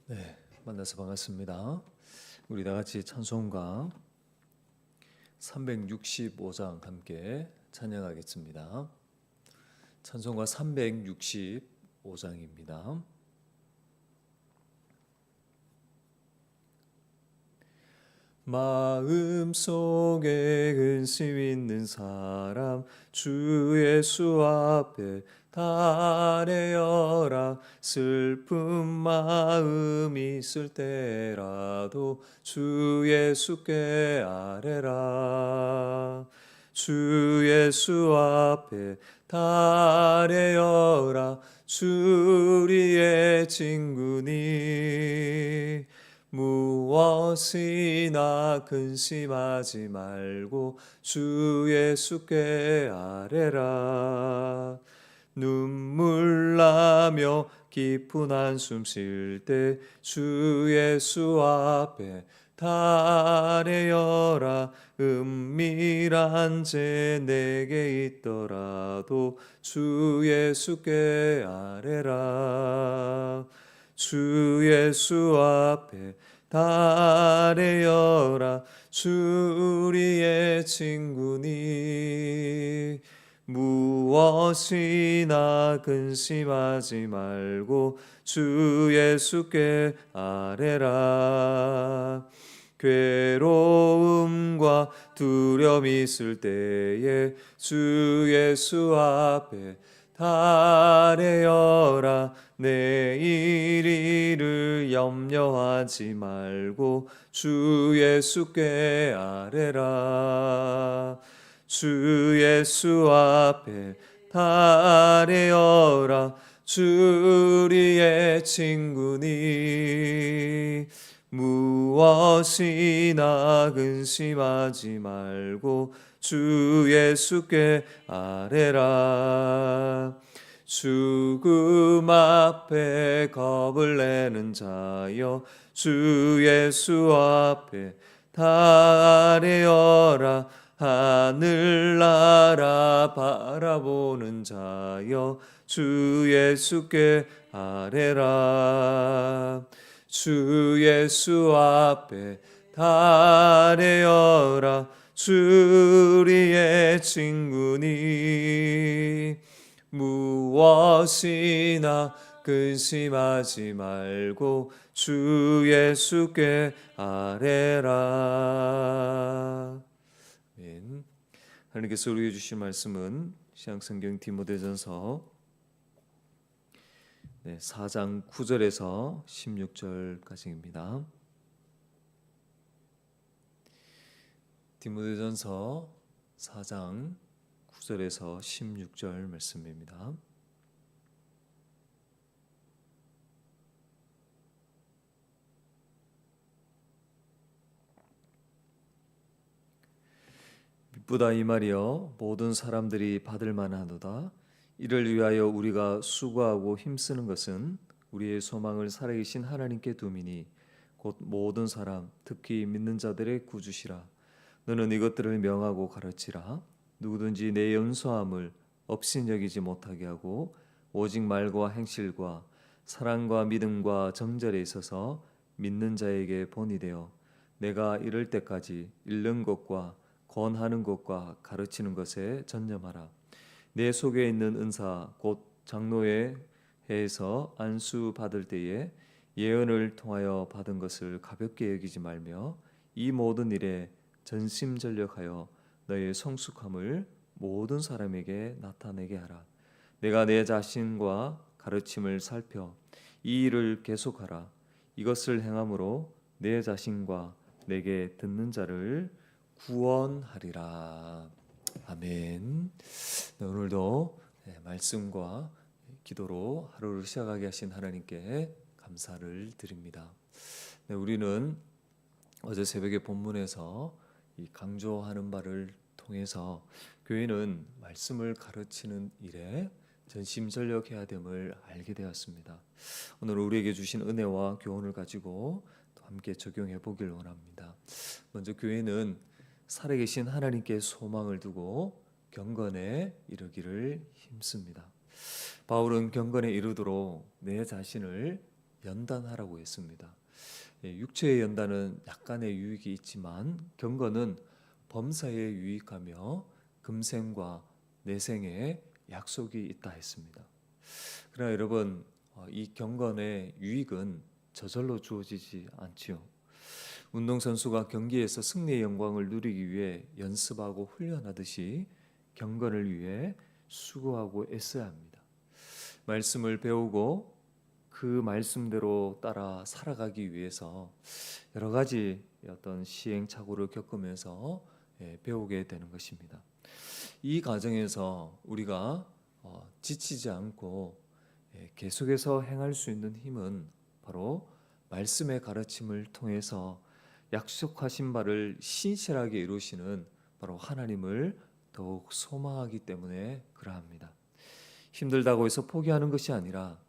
네, 만나서 반갑습니다. 우리 다 같이 찬송가 365장 함께 찬양하겠습니다. 찬송가 365장입니다. 마음속에 근심 있는 사람 주 예수 앞에 달래어라. 슬픈 마음 있을 때라도 주 예수께 아뢰라. 주 예수 앞에 달래어라. 주 우리의 친구니 무엇이나 근심하지 말고 주 예수께 아뢰라. 눈물 나며 깊은 한숨 쉴 때 주 예수 앞에 달래어라. 은밀한 죄 내게 있더라도 주 예수께 아뢰라. 주 예수 앞에 달래어라. 주 우리의 친구니 무엇이나 근심하지 말고 주 예수께 아뢰라. 괴로움과 두려움 있을 때에 주 예수 앞에 달래어라. 내일 일을 염려하지 말고 주 예수께 아뢰라. 주 예수 앞에 달래어라. 주 우리의 친구니 무엇이나 근심하지 말고 주 예수께 아뢰라. 죽음 앞에 겁을 내는 자여 주 예수 앞에 달래어라. 하늘나라 바라보는 자여 주 예수께 아뢰라. 주 예수 앞에 달래어라. 주 우리의 친구니 무엇이나 근심하지 말고 주 예수께 아뢰라. 아멘. 하나님께서 우리에게 주신 말씀은 신약성경 디모데전서 4장 9절에서 16절까지입니다. 디모데전서 4장 9절에서 16절 말씀입니다. 미쁘다 이 말이여 모든 사람들이 받을 만하도다. 이를 위하여 우리가 수고하고 힘쓰는 것은 우리의 소망을 살아계신 하나님께 둠이니 곧 모든 사람 특히 믿는 자들의 구주시라. 너는 이것들을 명하고 가르치라. 누구든지 내 연소함을 업신여기지 못하게 하고 오직 말과 행실과 사랑과 믿음과 정절에 있어서 믿는 자에게 본이 되어 내가 이를 때까지 읽는 것과 권하는 것과 가르치는 것에 전념하라. 내 속에 있는 은사 곧 장로의 해에서 안수 받을 때에 예언을 통하여 받은 것을 가볍게 여기지 말며 이 모든 일에 전심전력하여 너의 성숙함을 모든 사람에게 나타내게 하라. 내가 내 자신과 가르침을 살펴 이 일을 계속하라. 이것을 행함으로 내 자신과 내게 듣는 자를 구원하리라. 아멘. 오늘도 말씀과 기도로 하루를 시작하게 하신 하나님께 감사를 드립니다. 우리는 어제 새벽에 본문에서 이 강조하는 바를 통해서 교회는 말씀을 가르치는 일에 전심전력해야 됨을 알게 되었습니다. 오늘 우리에게 주신 은혜와 교훈을 가지고 또 함께 적용해 보길 원합니다. 먼저 교회는 살아계신 하나님께 소망을 두고 경건에 이르기를 힘씁니다. 바울은 경건에 이르도록 내 자신을 연단하라고 했습니다. 육체의 연단은 약간의 유익이 있지만 경건은 범사에 유익하며 금생과 내생에 약속이 있다 했습니다. 그러나 여러분, 이 경건의 유익은 저절로 주어지지 않지요. 운동선수가 경기에서 승리의 영광을 누리기 위해 연습하고 훈련하듯이 경건을 위해 수고하고 애써야 합니다. 말씀을 배우고 그 말씀대로 따라 살아가기 위해서 여러 가지 어떤 시행착오를 겪으면서 배우게 되는 것입니다. 이 과정에서 우리가 지치지 않고 계속해서 행할 수 있는 힘은 바로 말씀의 가르침을 통해서 약속하신 바를 신실하게 이루시는 바로 하나님을 더욱 소망하기 때문에 그러합니다. 힘들다고 해서 포기하는 것이 아니라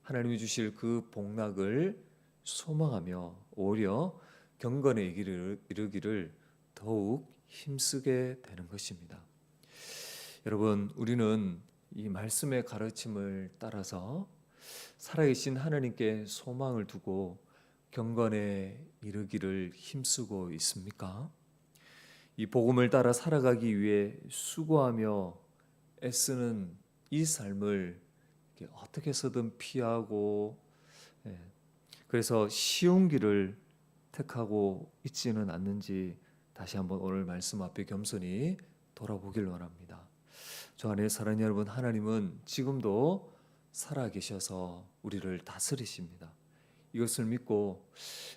하나님이 주실 그 복락을 소망하며 오히려 경건의 길을 이루기를 더욱 힘쓰게 되는 것입니다. 여러분, 우리는 이 말씀의 가르침을 따라서 살아계신 하나님께 소망을 두고 경건에 이르기를 힘쓰고 있습니까? 이 복음을 따라 살아가기 위해 수고하며 애쓰는 이 삶을 어떻게 해서든 피하고 그래서 쉬운 길을 택하고 있지는 않는지 다시 한번 오늘 말씀 앞에 겸손히 돌아보길 원합니다. 저 안에 사랑하는 여러분, 하나님은 지금도 살아계셔서 우리를 다스리십니다. 이것을 믿고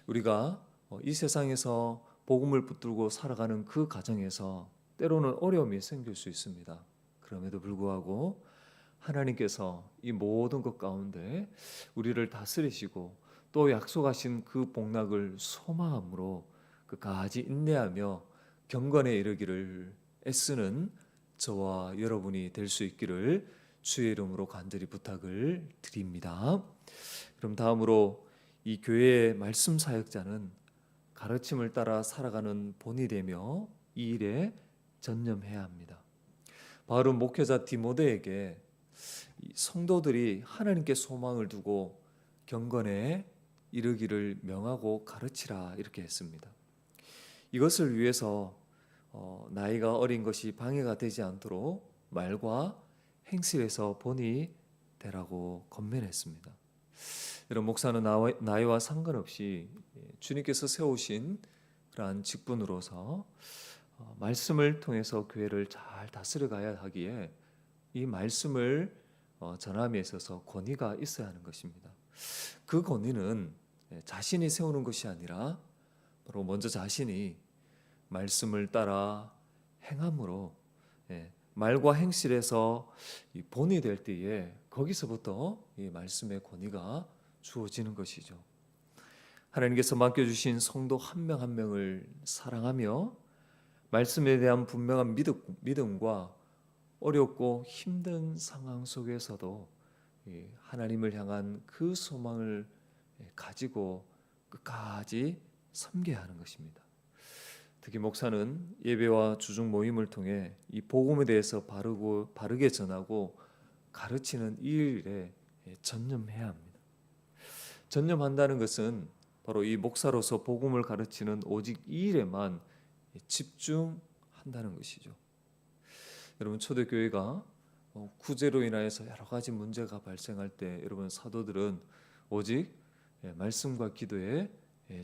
우리가 이 세상에서 복음을 붙들고 살아가는 그 과정에서 때로는 어려움이 생길 수 있습니다. 그럼에도 불구하고 하나님께서 이 모든 것 가운데 우리를 다스리시고 또 약속하신 그 복락을 소망함으로 끝까지 인내하며 경건에 이르기를 애쓰는 저와 여러분이 될 수 있기를 주의 이름으로 간절히 부탁을 드립니다. 그럼 다음으로 이 교회의 말씀 사역자는 가르침을 따라 살아가는 본이 되며 이 일에 전념해야 합니다. 바울은 목회자 디모데에게 성도들이 하나님께 소망을 두고 경건에 이르기를 명하고 가르치라 이렇게 했습니다. 이것을 위해서 나이가 어린 것이 방해가 되지 않도록 말과 행실에서 본이 되라고 권면했습니다. 여러분, 목사는 나이와 상관없이 주님께서 세우신 그러한 직분으로서 말씀을 통해서 교회를 잘 다스려가야 하기에 이 말씀을 전함에 있어서 권위가 있어야 하는 것입니다. 그 권위는 자신이 세우는 것이 아니라 바로 먼저 자신이 말씀을 따라 행함으로 말과 행실에서 본이 될 때에 거기서부터 이 말씀의 권위가 주어지는 것이죠. 하나님께서 맡겨주신 성도 한 명 한 명을 사랑하며 말씀에 대한 분명한 믿음과 어렵고 힘든 상황 속에서도 하나님을 향한 그 소망을 가지고 끝까지 섬겨야 하는 것입니다. 특히 목사는 예배와 주중 모임을 통해 이 복음에 대해서 바르게 전하고 가르치는 이 일에 전념해야 합니다. 전념한다는 것은 바로 이 목사로서 복음을 가르치는 오직 이 일에만 집중한다는 것이죠. 여러분, 초대교회가 구제로 인하여서 여러 가지 문제가 발생할 때 여러분 사도들은 오직 말씀과 기도에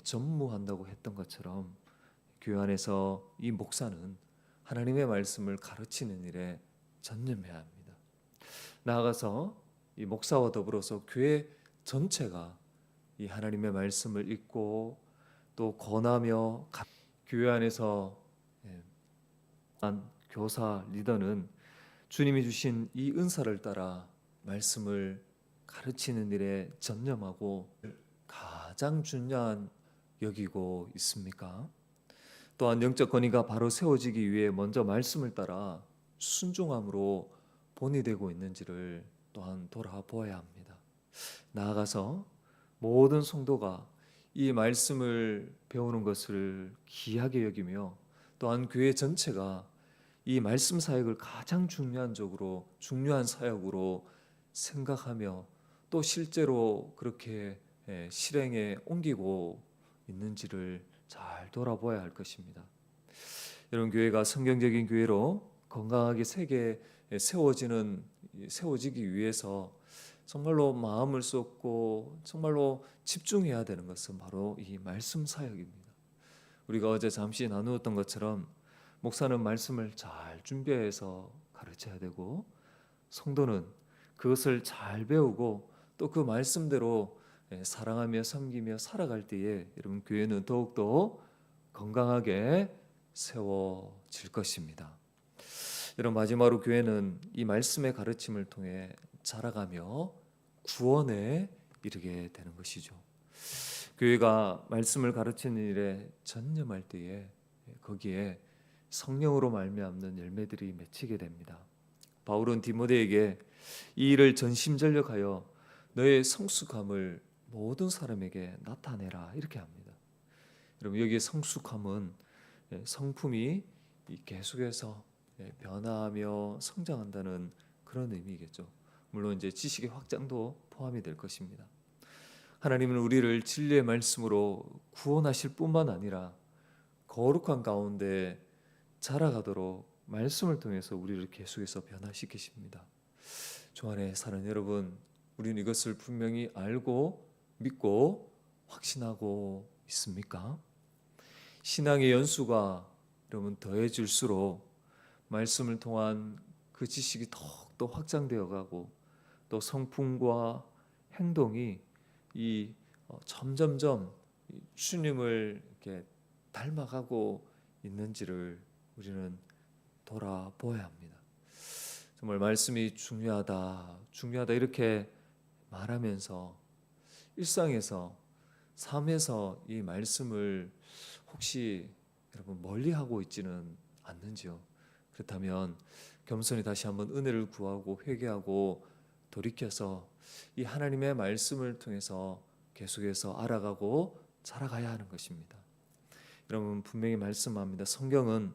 전무한다고 했던 것처럼 교회 안에서 이 목사는 하나님의 말씀을 가르치는 일에 전념해야 합니다. 나아가서 이 목사와 더불어서 교회 전체가 이 하나님의 말씀을 읽고 또 권하며 교회 안에서 교사 리더는 주님이 주신 이 은사를 따라 말씀을 가르치는 일에 전념하고 가장 중요한 여기고 있습니까? 또한 영적 권위가 바로 세워지기 위해 먼저 말씀을 따라 순종함으로 본이 되고 있는지를 또한 돌아보아야 합니다. 나아가서 모든 성도가 이 말씀을 배우는 것을 귀하게 여기며 또한 교회 전체가 이 말씀 사역을 가장 중요한 사역으로 생각하며 또 실제로 그렇게 실행에 옮기고 있는지를 잘 돌아보아야 할 것입니다. 여러분, 교회가 성경적인 교회로 건강하게 세계에 세워지기 위해서 정말로 마음을 쏟고 정말로 집중해야 되는 것은 바로 이 말씀 사역입니다. 우리가 어제 잠시 나누었던 것처럼 목사는 말씀을 잘 준비해서 가르쳐야 되고, 성도는 그것을 잘 배우고 또 그 말씀대로 사랑하며 섬기며 살아갈 때에 여러분, 교회는 더욱더 건강하게 세워질 것입니다. 여러분, 마지막으로 교회는 이 말씀의 가르침을 통해 자라가며 구원에 이르게 되는 것이죠. 교회가 말씀을 가르치는 일에 전념할 때에 거기에 성령으로 말미암는 열매들이 맺히게 됩니다. 바울은 디모데에게 이 일을 전심전력하여 너의 성숙함을 모든 사람에게 나타내라 이렇게 합니다. 여러분, 여기에 성숙함은 성품이 계속해서 변화하며 성장한다는 그런 의미겠죠. 물론 이제 지식의 확장도 포함이 될 것입니다. 하나님은 우리를 진리의 말씀으로 구원하실 뿐만 아니라 거룩한 가운데 자라가도록 말씀을 통해서 우리를 계속해서 변화시키십니다. 주 안에 사는 여러분, 우리는 이것을 분명히 알고 믿고 확신하고 있습니까? 신앙의 연수가 여러분 더해질수록 말씀을 통한 그 지식이 더욱더 확장되어 가고 또 성품과 행동이 점점점 주님을 이렇게 닮아가고 있는지를 우리는 돌아보아야 합니다. 정말 말씀이 중요하다 이렇게 말하면서 일상에서 삶에서 이 말씀을 혹시 여러분 멀리하고 있지는 않는지요? 그렇다면 겸손히 다시 한번 은혜를 구하고 회개하고 돌이켜서 이 하나님의 말씀을 통해서 계속해서 알아가고 자라가야 하는 것입니다. 여러분, 분명히 말씀합니다. 성경은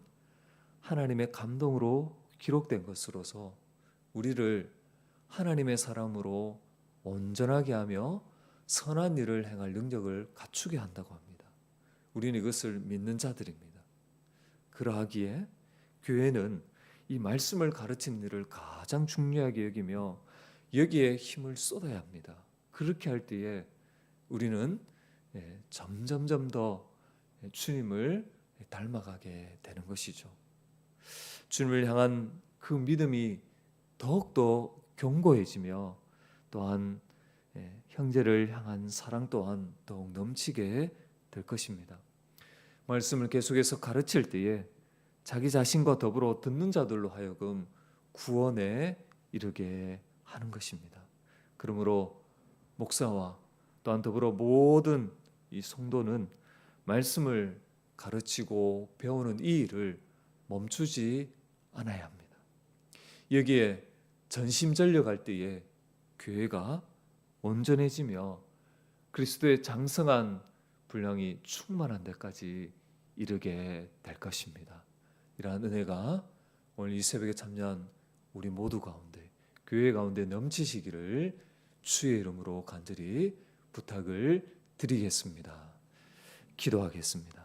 하나님의 감동으로 기록된 것으로서 우리를 하나님의 사람으로 온전하게 하며 선한 일을 행할 능력을 갖추게 한다고 합니다. 우리는 이것을 믿는 자들입니다. 그러하기에 교회는 이 말씀을 가르치는 일을 가장 중요하게 여기며 여기에 힘을 쏟아야 합니다. 그렇게 할 때에 우리는 점점점 더 주님을 닮아가게 되는 것이죠. 주님을 향한 그 믿음이 더욱더 견고해지며 또한 형제를 향한 사랑 또한 더욱 넘치게 될 것입니다. 말씀을 계속해서 가르칠 때에 자기 자신과 더불어 듣는 자들로 하여금 구원에 이르게 하는 것입니다. 그러므로 목사와 또한 더불어 모든 이 성도는 말씀을 가르치고 배우는 이 일을 멈추지 않아야 합니다. 여기에 전심전력할 때에 교회가 온전해지며 그리스도의 장성한 분량이 충만한 데까지 이르게 될 것입니다. 이러한 은혜가 오늘 이 새벽에 참여한 우리 모두 가운데 교회 가운데 넘치시기를 주의 이름으로 간절히 부탁을 드리겠습니다. 기도하겠습니다.